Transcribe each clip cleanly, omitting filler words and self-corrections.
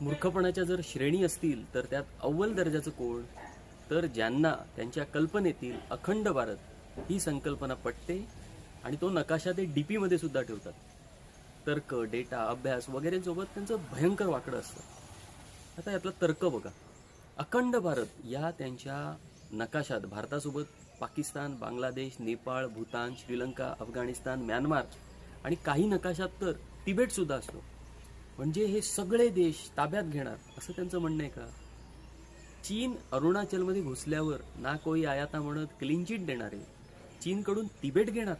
मूर्खपणाच्या जर श्रेणी असतील तर त्यात अव्वल दर्जाचं कोण, तर ज्यांना त्यांच्या कल्पनेतील अखंड भारत ही संकल्पना पटते आणि तो नकाशा ते डीपी मध्ये सुद्धा ठेवतात. तर्क, डेटा, अभ्यास वगैरे सोबत त्यांचं भयंकर वाकडं असतं. आता यातला तर्क बघा. अखंड भारत या त्यांच्या नकाशात भारतासोबत पाकिस्तान, बांगलादेश, नेपाळ, भूतान, श्रीलंका, अफगाणिस्तान, म्यानमार आणि काही नकाशात तर तिबेट सुद्धा असतो. म्हणजे हे सगळे देश ताब्यात घेणार असं त्यांचं म्हणणं आहे का? चीन अरुणाचलमध्ये घुसल्यावर ना कोई आयाता म्हणत क्लीन चिट देणारे चीनकडून तिबेट घेणार.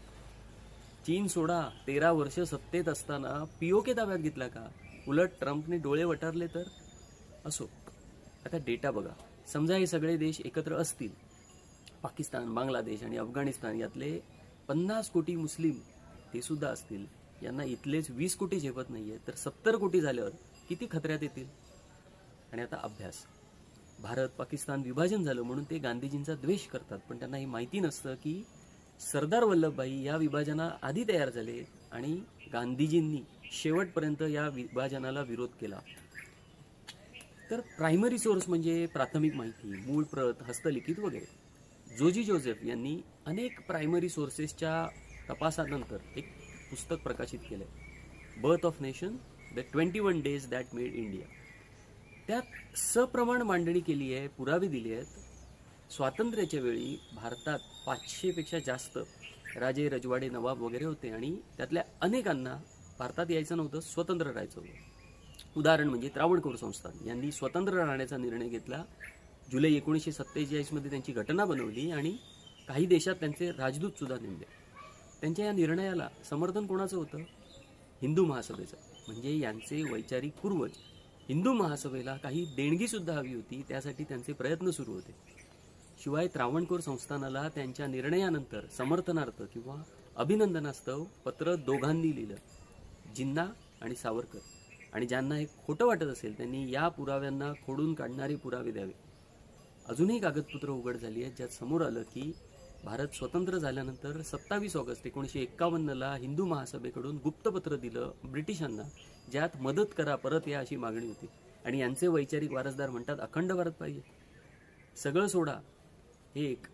चीन सोडा 13 वर्ष सत्तेत असताना पीओके ताब्यात घेतला का? उलट ट्रम्पने डोळे वटारले तर. असो, आता डेटा बघा. समजा हे सगळे देश एकत्र असतील, पाकिस्तान, बांगलादेश आणि अफगाणिस्तान यातले 50 कोटी मुस्लिम ते सुद्धा असतील, यांना इथलेच 20 कोटी झेपत नाहीये, तर 70 कोटी झाल्यावर किती खतऱ्यात येतील? आणि आता अभ्यास. भारत पाकिस्तान विभाजन झालं म्हणून ते गांधीजींचा द्वेष करतात, पण त्यांना हे माहिती नसतं की सरदार वल्लभभाई या विभाजना आधी तयार झाले आणि गांधीजींनी शेवटपर्यंत या विभाजनाला विरोध केला. तर प्रायमरी सोर्स म्हणजे प्राथमिक माहिती, मूळ प्रत, हस्तलिखित वगैरे. जोजी जोसेफ यांनी अनेक प्रायमरी सोर्सेसच्या तपासानंतर एक पुस्तक प्रकाशित केलंय, birth of nation, the 21 days that made India. त्यात सप्रमाण मांडणी केली आहे, पुरावे दिले आहेत. स्वातंत्र्याच्या वेळी भारतात 500 पेक्षा जास्त राजे, रजवाडे, नवाब वगैरे होते आणि त्यातल्या अनेकांना भारतात यायचं नव्हतं, स्वतंत्र राहायचं होतं. उदाहरण म्हणजे त्रावणकोर संस्थान यांनी स्वतंत्र राहण्याचा निर्णय घेतला. जुलै 1947 मध्ये त्यांची घटना बनवली आणि काही देशात त्यांचे राजदूत सुद्धा नेमले. त्यांच्या या निर्णयाला समर्थन कोणाचं होतं? हिंदू महासभेचं. म्हणजे यांचे वैचारिक पूर्वज हिंदू महासभेला काही देणगी सुद्धा हवी होती, त्यासाठी त्यांचे प्रयत्न सुरू होते. शिवाय त्रावणकोर संस्थानाला त्यांच्या निर्णयानंतर समर्थनार्थ किंवा अभिनंदनास्तव पत्र दोघांनी लिहिलं, जिन्ना आणि सावरकर. आणि ज्यांना हे खोटं वाटत असेल त्यांनी या पुराव्यांना खोडून काढणारे पुरावे द्यावे. अजूनही कागदपत्र उघड झाली आहेत, ज्यात समोर आलं की भारत स्वतंत्र झाल्यानंतर 27 ऑगस्ट 1951ला हिंदू महासभेकडून गुप्तपत्र दिलं ब्रिटिशांना, ज्यात मदत करा, परत या अशी मागणी होती. आणि यांचे वैचारिक वारसदार म्हणतात अखंड भारत पाहिजे. सगळं सोडा, एक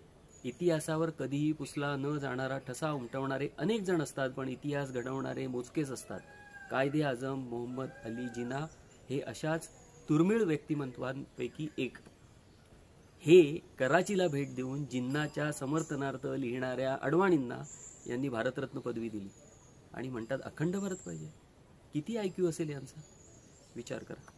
इतिहासावर कधीही पुसला न जाणारा ठसा उमटवणारे अनेक जण असतात, पण इतिहास घडवणारे मोजकेच असतात. कायदे आझम मोहम्मद अली जिना हे अशाच दुर्मिळ व्यक्तिमत्वांपैकी एक. हे कराचीला भेट देऊन जिन्नाच्या समर्थनार्थ लिहिणाऱ्या अडवाणींना यांनी भारतरत्न पदवी दिली आणि म्हणतात अखंड भारत पाहिजे. किती IQ असेल यांचा? विचार करा.